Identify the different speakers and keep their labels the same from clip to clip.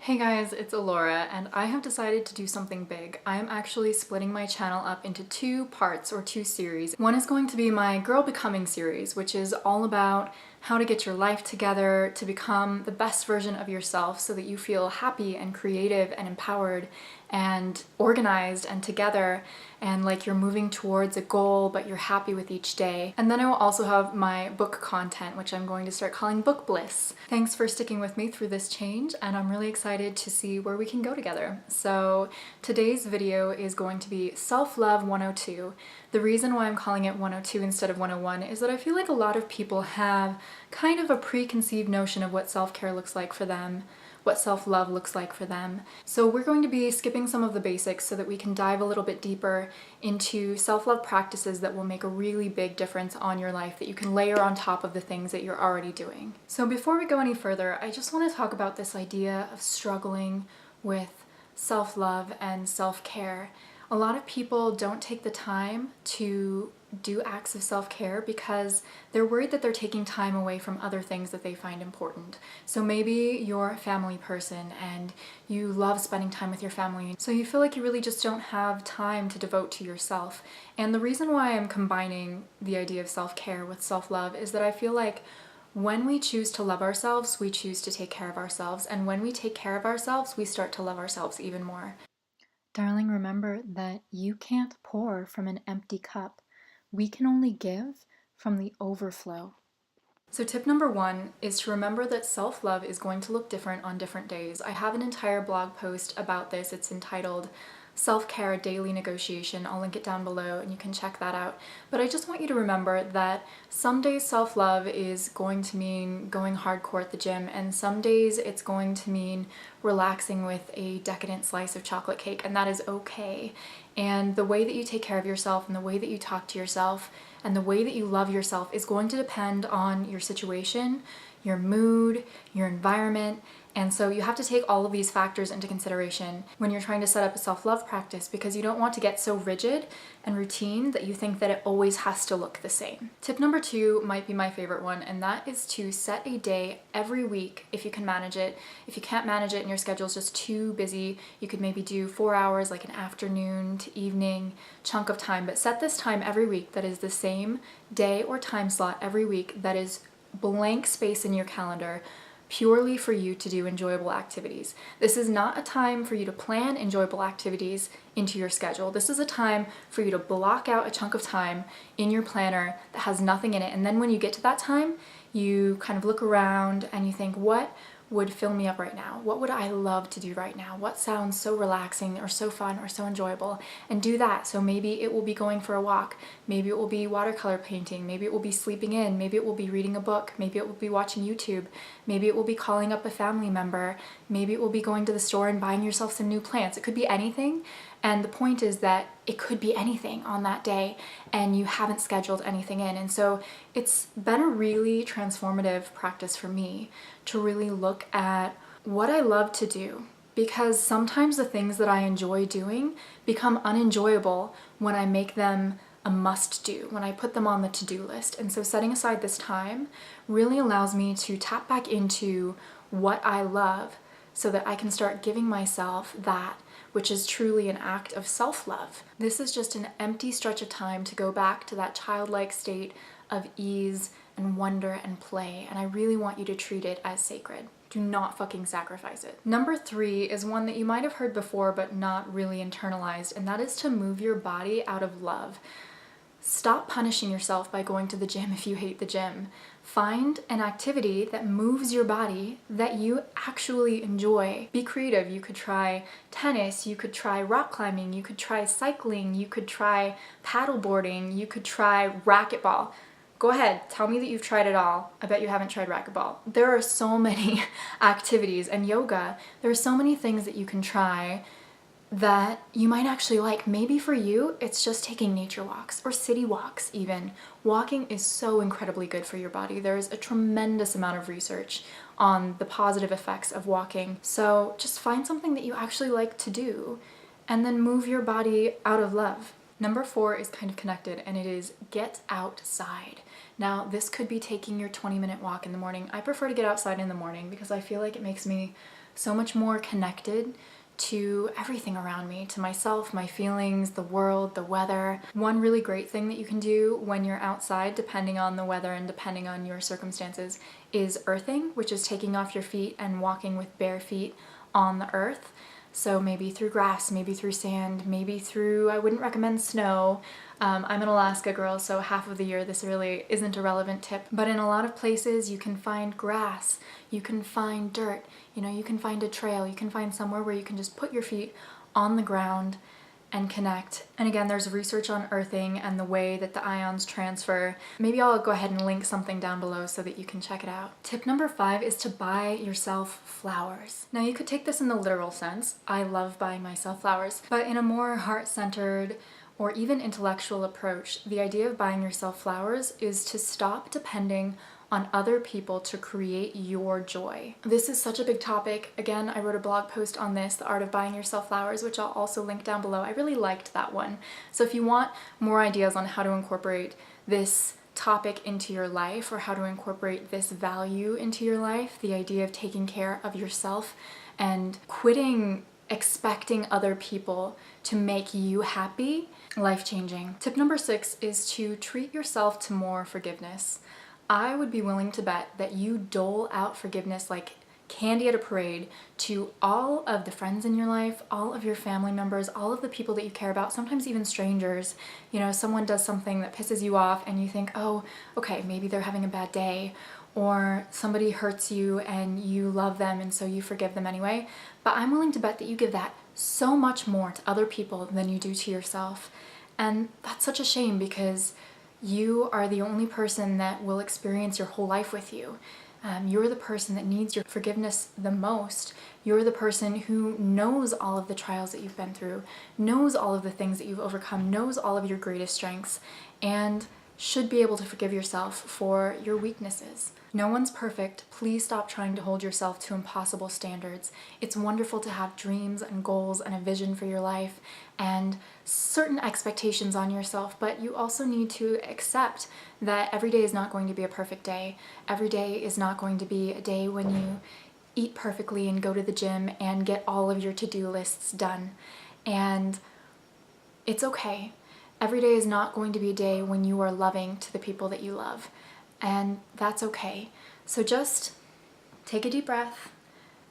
Speaker 1: Hey guys, it's Alora, and I have decided to do something big. I am actually splitting my channel up into two parts or two series. One is going to be my Girl Becoming series, which is all about how to get your life together to become the best version of yourself so that you feel happy and creative and empowered and organized and together and like you're moving towards a goal but you're happy with each day. And then I will also have my book content, which I'm going to start calling Book Bliss. Thanks for sticking with me through this change, and I'm really excited to see where we can go together. So today's video is going to be Self-Love 102. The reason why I'm calling it 102 instead of 101 is that I feel like a lot of people have kind of a preconceived notion of what self-care looks like for them, what self-love looks like for them. So we're going to be skipping some of the basics so that we can dive a little bit deeper into self-love practices that will make a really big difference on your life that you can layer on top of the things that you're already doing. So before we go any further, I just want to talk about this idea of struggling with self-love and self-care. A lot of people don't take the time to do acts of self-care because they're worried that they're taking time away from other things that they find important. So maybe you're a family person and you love spending time with your family, so you feel like you really just don't have time to devote to yourself. And the reason why I'm combining the idea of self-care with self-love is that I feel like when we choose to love ourselves, we choose to take care of ourselves, and when we take care of ourselves, we start to love ourselves even more. Darling, remember that you can't pour from an empty cup. We can only give from the overflow. So tip number one is to remember that self-love is going to look different on different days. I have an entire blog post about this. It's entitled Self-Care Daily Negotiation. I'll link it down below and you can check that out. But I just want you to remember that some days self-love is going to mean going hardcore at the gym, and some days it's going to mean relaxing with a decadent slice of chocolate cake, and that is okay. And the way that you take care of yourself and the way that you talk to yourself and the way that you love yourself is going to depend on your situation, your mood, your environment. And so you have to take all of these factors into consideration when you're trying to set up a self-love practice, because you don't want to get so rigid and routine that you think that it always has to look the same. Tip number two might be my favorite one, and that is to set a day every week if you can manage it. If you can't manage it and your schedule's just too busy, you could maybe do 4 hours, like an afternoon to evening chunk of time, but set this time every week that is the same day or time slot every week that is blank space in your calendar purely for you to do enjoyable activities. This is not a time for you to plan enjoyable activities into your schedule. This is a time for you to block out a chunk of time in your planner that has nothing in it. And then when you get to that time, you kind of look around and you think, what would fill me up right now? What would I love to do right now? What sounds so relaxing or so fun or so enjoyable? And do that. So maybe it will be going for a walk. Maybe it will be watercolor painting. Maybe it will be sleeping in. Maybe it will be reading a book. Maybe it will be watching YouTube. Maybe it will be calling up a family member. Maybe it will be going to the store and buying yourself some new plants. It could be anything. And the point is that it could be anything on that day and you haven't scheduled anything in. And so it's been a really transformative practice for me to really look at what I love to do, because sometimes the things that I enjoy doing become unenjoyable when I make them a must do, when I put them on the to-do list. And so setting aside this time really allows me to tap back into what I love so that I can start giving myself that which is truly an act of self-love. This is just an empty stretch of time to go back to that childlike state of ease and wonder and play, and I really want you to treat it as sacred. Do not fucking sacrifice it. Number three is one that you might have heard before but not really internalized, and that is to move your body out of love. Stop punishing yourself by going to the gym if you hate the gym. Find an activity that moves your body that you actually enjoy. Be creative. You could try tennis, you could try rock climbing, you could try cycling, you could try paddleboarding, you could try racquetball. Go ahead, tell me that you've tried it all. I bet you haven't tried racquetball. There are so many activities, and yoga, there are so many things that you can try that you might actually like. Maybe for you, it's just taking nature walks or city walks even. Walking is so incredibly good for your body. There's a tremendous amount of research on the positive effects of walking. So just find something that you actually like to do and then move your body out of love. Number four is kind of connected, and it is get outside. Now, this could be taking your 20-minute walk in the morning. I prefer to get outside in the morning because I feel like it makes me so much more connected to everything around me, to myself, my feelings, the world, the weather. One really great thing that you can do when you're outside, depending on the weather and depending on your circumstances, is earthing, which is taking off your feet and walking with bare feet on the earth. So maybe through grass, maybe through sand, maybe through, I wouldn't recommend snow. I'm an Alaska girl, so half of the year this really isn't a relevant tip. But in a lot of places you can find grass, you can find dirt, you can find a trail, you can find somewhere where you can just put your feet on the ground and connect. And again, there's research on earthing and the way that the ions transfer. Maybe I'll go ahead and link something down below so that you can check it out. Tip number 5 is to buy yourself flowers. Now you could take this in the literal sense. I love buying myself flowers, but in a more heart-centered or even intellectual approach, the idea of buying yourself flowers is to stop depending on other people to create your joy. This is such a big topic. Again, I wrote a blog post on this, The Art of Buying Yourself Flowers, which I'll also link down below. I really liked that one. So if you want more ideas on how to incorporate this topic into your life or how to incorporate this value into your life, the idea of taking care of yourself and quitting expecting other people to make you happy, life-changing. Tip number 6 is to treat yourself to more forgiveness. I would be willing to bet that you dole out forgiveness like candy at a parade to all of the friends in your life, all of your family members, all of the people that you care about, sometimes even strangers. Someone does something that pisses you off and you think, oh, okay, maybe they're having a bad day, or somebody hurts you and you love them and so you forgive them anyway. But I'm willing to bet that you give that so much more to other people than you do to yourself. And that's such a shame because you are the only person that will experience your whole life with you. You're the person that needs your forgiveness the most. You're the person who knows all of the trials that you've been through, knows all of the things that you've overcome, knows all of your greatest strengths, and should be able to forgive yourself for your weaknesses. No one's perfect. Please stop trying to hold yourself to impossible standards. It's wonderful to have dreams and goals and a vision for your life and certain expectations on yourself, but you also need to accept that every day is not going to be a perfect day. Every day is not going to be a day when you eat perfectly and go to the gym and get all of your to-do lists done. And it's okay. Every day is not going to be a day when you are loving to the people that you love. And that's okay. So just take a deep breath,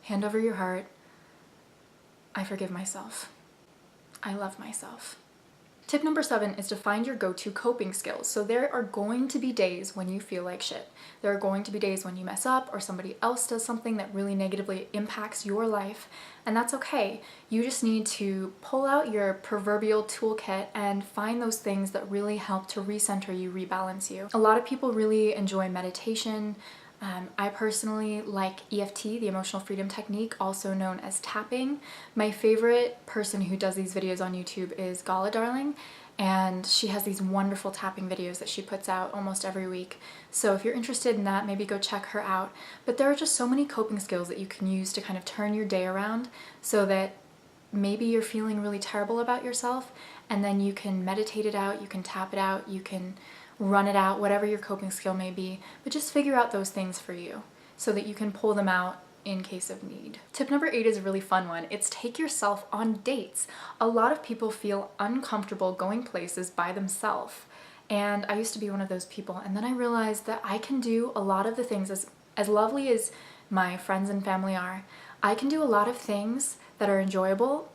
Speaker 1: hand over your heart. I forgive myself. I love myself. Tip number 7 is to find your go-to coping skills. So there are going to be days when you feel like shit. There are going to be days when you mess up or somebody else does something that really negatively impacts your life, and that's okay. You just need to pull out your proverbial toolkit and find those things that really help to recenter you, rebalance you. A lot of people really enjoy meditation. I personally like EFT, the Emotional Freedom Technique, also known as tapping. My favorite person who does these videos on YouTube is Gala Darling, and she has these wonderful tapping videos that she puts out almost every week. So if you're interested in that, maybe go check her out. But there are just so many coping skills that you can use to kind of turn your day around so that maybe you're feeling really terrible about yourself, and then you can meditate it out, you can tap it out, you can run it out, whatever your coping skill may be, but just figure out those things for you so that you can pull them out in case of need. Tip number 8 is a really fun one. It's take yourself on dates. A lot of people feel uncomfortable going places by themselves, and I used to be one of those people, and then I realized that I can do a lot of the things, as lovely as my friends and family are, I can do a lot of things that are enjoyable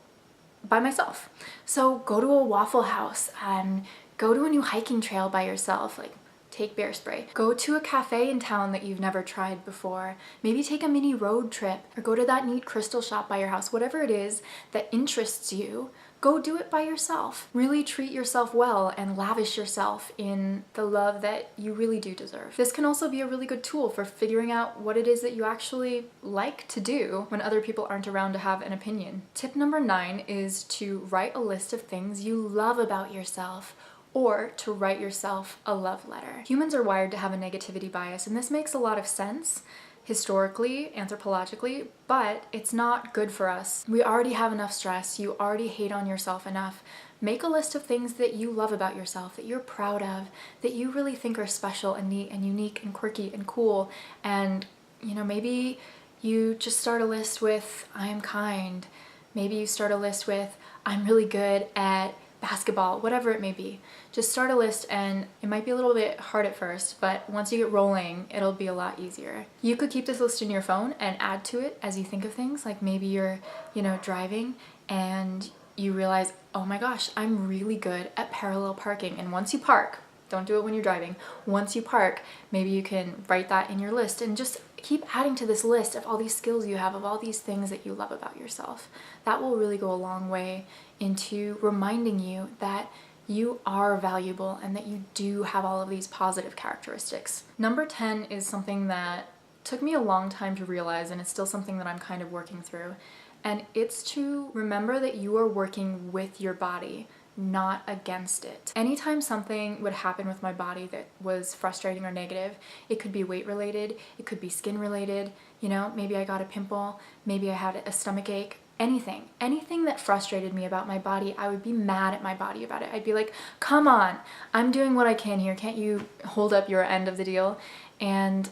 Speaker 1: by myself. So go to a Waffle House and go to a new hiking trail by yourself, like take bear spray. Go to a cafe in town that you've never tried before. Maybe take a mini road trip or go to that neat crystal shop by your house. Whatever it is that interests you, go do it by yourself. Really treat yourself well and lavish yourself in the love that you really do deserve. This can also be a really good tool for figuring out what it is that you actually like to do when other people aren't around to have an opinion. Tip number 9 is to write a list of things you love about yourself, or to write yourself a love letter. Humans are wired to have a negativity bias, and this makes a lot of sense historically, anthropologically, but it's not good for us. We already have enough stress. You already hate on yourself enough. Make a list of things that you love about yourself, that you're proud of, that you really think are special and neat and unique and quirky and cool. And, you know, maybe you just start a list with, I am kind. Maybe you start a list with, I'm really good at basketball, whatever it may be. Just start a list, and it might be a little bit hard at first, but once you get rolling, it'll be a lot easier. You could keep this list in your phone and add to it as you think of things. Like maybe you're, you know, driving and you realize, oh my gosh, I'm really good at parallel parking. And once you park, don't do it when you're driving. Once you park, maybe you can write that in your list and just keep adding to this list of all these skills you have, of all these things that you love about yourself. That will really go a long way into reminding you that you are valuable and that you do have all of these positive characteristics. Number 10 is something that took me a long time to realize, and it's still something that I'm kind of working through. And it's to remember that you are working with your body, not against it. Anytime something would happen with my body that was frustrating or negative, it could be weight related, it could be skin related, you know, maybe I got a pimple, maybe I had a stomach ache, anything that frustrated me about my body, I would be mad at my body about it. I'd be like, come on, I'm doing what I can here. Can't you hold up your end of the deal? And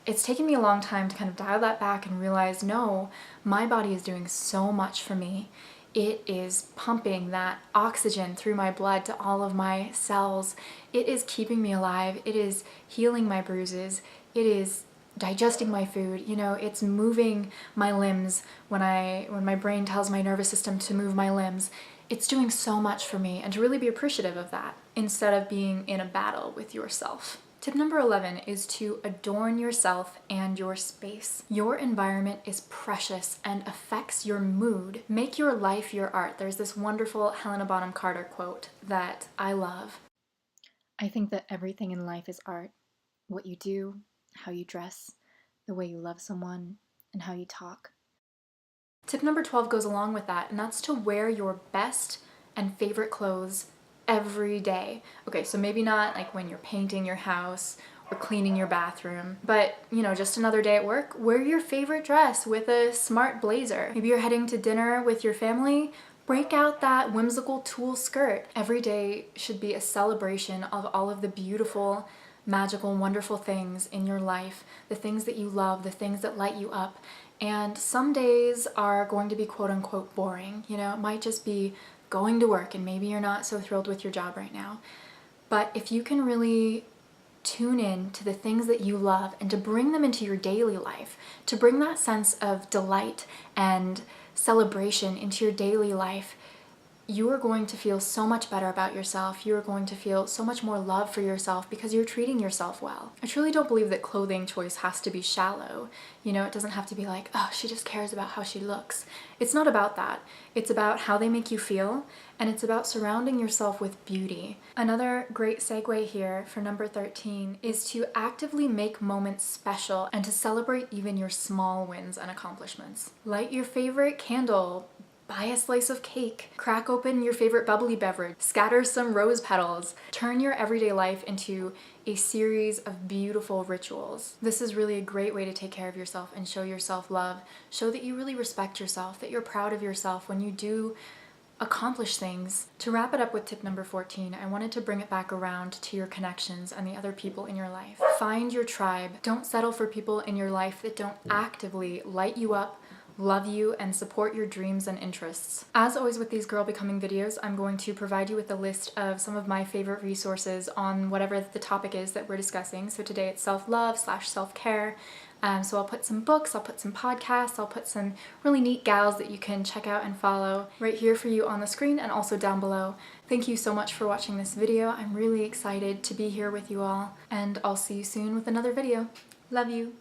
Speaker 1: it's taken me a long time to kind of dial that back and realize, no, my body is doing so much for me. It is pumping that oxygen through my blood to all of my cells. It is keeping me alive. It is healing my bruises. It is digesting my food. You know, it's moving my limbs when my brain tells my nervous system to move my limbs. It's doing so much for me, and to really be appreciative of that instead of being in a battle with yourself. Tip number 11 is to adorn yourself and your space. Your environment is precious and affects your mood. Make your life your art. There's this wonderful Helena Bonham Carter quote that I love. I think that everything in life is art. What you do, how you dress, the way you love someone, and how you talk. Tip number 12 goes along with that, and that's to wear your best and favorite clothes every day. Okay, so maybe not like when you're painting your house or cleaning your bathroom, but you know, just another day at work, wear your favorite dress with a smart blazer. Maybe you're heading to dinner with your family, break out that whimsical tulle skirt. Every day should be a celebration of all of the beautiful, magical, wonderful things in your life, the things that you love, the things that light you up. And some days are going to be quote unquote boring. You know, it might just be going to work, and maybe you're not so thrilled with your job right now. But if you can really tune in to the things that you love and to bring them into your daily life, to bring that sense of delight and celebration into your daily life, you are going to feel so much better about yourself. You are going to feel so much more love for yourself because you're treating yourself well. I truly don't believe that clothing choice has to be shallow. You know, it doesn't have to be like, oh, she just cares about how she looks. It's not about that. It's about how they make you feel, and it's about surrounding yourself with beauty. Another great segue here for number 13 is to actively make moments special and to celebrate even your small wins and accomplishments. Light your favorite candle, buy a slice of cake, crack open your favorite bubbly beverage, scatter some rose petals. Turn your everyday life into a series of beautiful rituals. This is really a great way to take care of yourself and show yourself love. Show that you really respect yourself, that you're proud of yourself when you do accomplish things. To wrap it up with tip number 14, I wanted to bring it back around to your connections and the other people in your life. Find your tribe. Don't settle for people in your life that don't actively light you up, love you, and support your dreams and interests. As always with these Girl Becoming videos, I'm going to provide you with a list of some of my favorite resources on whatever the topic is that we're discussing. So today it's self-love/self-care. So I'll put some books, I'll put some podcasts, I'll put some really neat gals that you can check out and follow right here for you on the screen and also down below. Thank you so much for watching this video. I'm really excited to be here with you all, and I'll see you soon with another video. Love you.